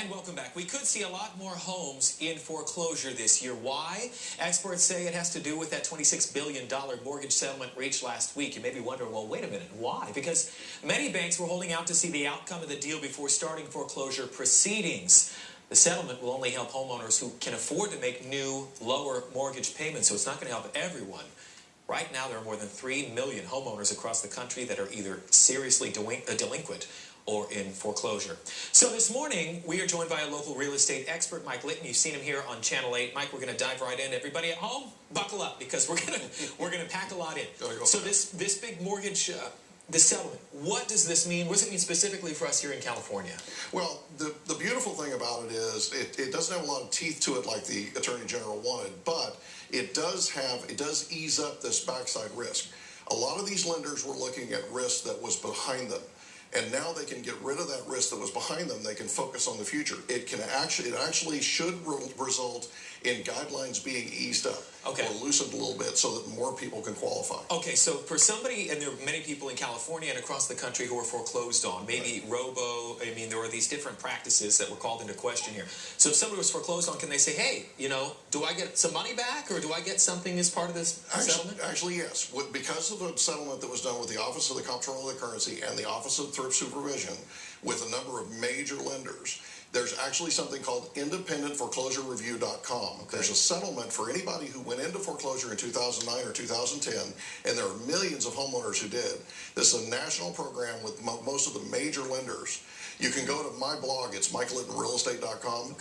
And welcome back. We could see a lot more homes in foreclosure this year. Why? Experts say it has to do with that $26 billion mortgage settlement reached last week. You may be wondering, well, wait a minute, why? Because many banks were holding out to see the outcome of the deal before starting foreclosure proceedings. The settlement will only help homeowners who can afford to make new, lower mortgage payments, so it's not going to help everyone. Right now, there are more than 3 million homeowners across the country that are either seriously delinquent or in foreclosure. So this morning, we are joined by a local real estate expert, Mike Litton. You've seen him here on Channel 8. Mike, we're going to dive right in. Everybody at home, buckle up, because we're going to pack a lot in. So this big mortgage, this settlement, what does this mean? What does it mean specifically for us here in California? Well, the beautiful thing about it is it doesn't have a lot of teeth to it like the Attorney General wanted, but it does ease up this backside risk. A lot of these lenders were looking at risk that was behind them. And now they can get rid of that risk that was behind them. They can focus on the future. It actually should result in guidelines being eased up or loosened a little bit so that more people can qualify. Okay, so for somebody, and there are many people in California and across the country who are foreclosed on, maybe there are these different practices that were called into question here. So if somebody was foreclosed on, can they say, hey, do I get some money back or do I get something as part of this settlement? Actually, yes. Because of the settlement that was done with the Office of the Comptroller of the Currency and the Office of Thrift Supervision with a number of major lenders, there's actually something called independentforeclosurereview.com. There's a settlement for anybody who went into foreclosure in 2009 or 2010, and there are millions of homeowners who did. This is a national program with most of the major lenders. You can go to my blog, it's mikelittonrealestate.com.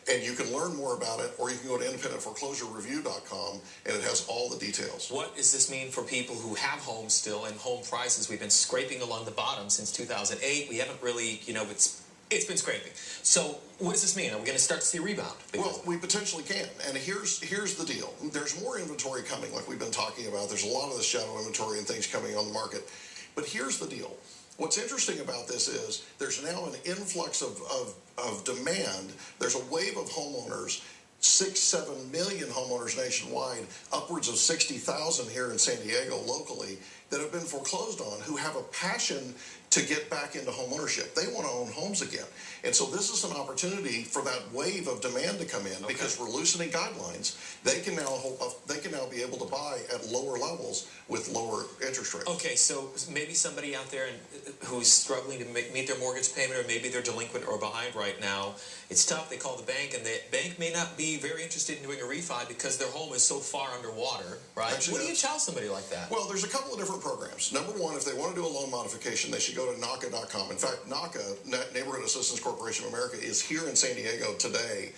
And you can learn more about it, or you can go to independentforeclosurereview.com, and it has all the details. What does this mean for people who have homes still and home prices? We've been scraping along the bottom since 2008. We haven't really, it's been scraping. So what does this mean? Are we going to start to see a rebound? Well, we potentially can. And here's the deal. There's more inventory coming, like we've been talking about. There's a lot of the shadow inventory and things coming on the market. But here's the deal. What's interesting about this is there's now an influx of demand. There's a wave of homeowners, 6-7 million homeowners nationwide, upwards of 60,000 here in San Diego locally, that have been foreclosed on, who have a passion to get back into home ownership. They want to own homes again. And so this is an opportunity for that wave of demand to come in because we're loosening guidelines. They can now be able to buy at lower levels with lower interest rates. Okay, so maybe somebody out there who's struggling to meet their mortgage payment, or maybe they're delinquent or behind right now. It's tough. They call the bank, and the bank may not be very interested in doing a refi because their home is so far underwater, right? Actually, what do you tell somebody like that? Well, there's a couple of different programs. Number one, if they want to do a loan modification, they should go to NACA.com. In fact, NACA, Neighborhood Assistance Corporation of America, is here in San Diego today,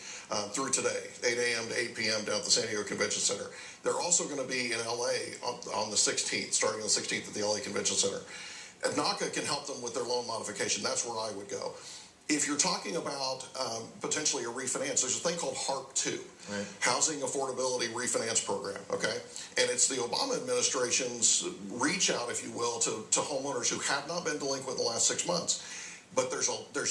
through today, 8 a.m. to 8 p.m. down at the San Diego Convention Center. They're also going to be in L.A. on the 16th, starting on the 16th at the L.A. Convention Center. And NACA can help them with their loan modification. That's where I would go. If you're talking about potentially a refinance, there's a thing called HARP-2, Housing Affordability Refinance Program, And it's the Obama administration's reach out, if you will, to homeowners who have not been delinquent in the last 6 months. But there's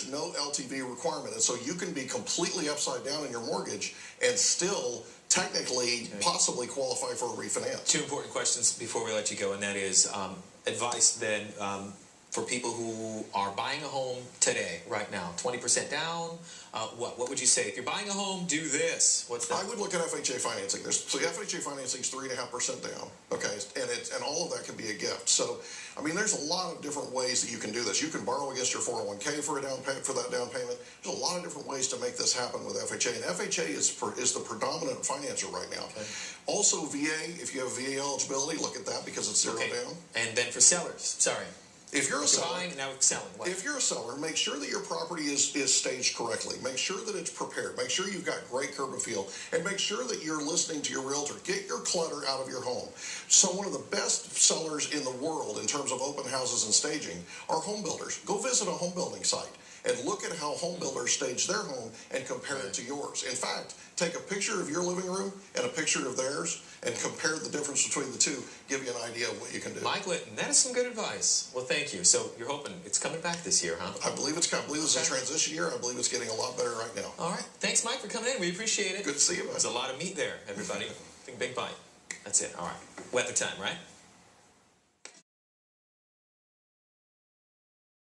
no LTV requirement, and so you can be completely upside down in your mortgage and still technically possibly qualify for a refinance. 2 important questions before we let you go, and that is advice then for people who are buying a home today, right now, 20% down. What would you say? If you're buying a home, do this. What's that? I would look at FHA financing. So FHA financing is 3.5% down, and all of that can be a gift. So, I mean, there's a lot of different ways that you can do this. You can borrow against your 401k for that down payment. There's a lot of different ways to make this happen with FHA, and FHA is the predominant financer right now. Also, VA, if you have VA eligibility, look at that because it's zero down. And then for sellers, if you're a seller, buying, now selling. If you're a seller, make sure that your property is staged correctly. Make sure that it's prepared. Make sure you've got great curb appeal, and make sure that you're listening to your realtor. Get your clutter out of your home. So one of the best sellers in the world in terms of open houses and staging are home builders. Go visit a home building site and look at how home builders stage their home and compare it to yours. In fact, take a picture of your living room and a picture of theirs and compare the difference between the two, give you an idea of what you can do. Mike Litton, that is some good advice. Well, thank you. So you're hoping it's coming back this year, huh? I believe it's coming. I believe this is a transition year. I believe it's getting a lot better right now. All right. Thanks, Mike, for coming in. We appreciate it. Good to see you, man. There's a lot of meat there, everybody. Big bite. That's it. All right. Weather time, right?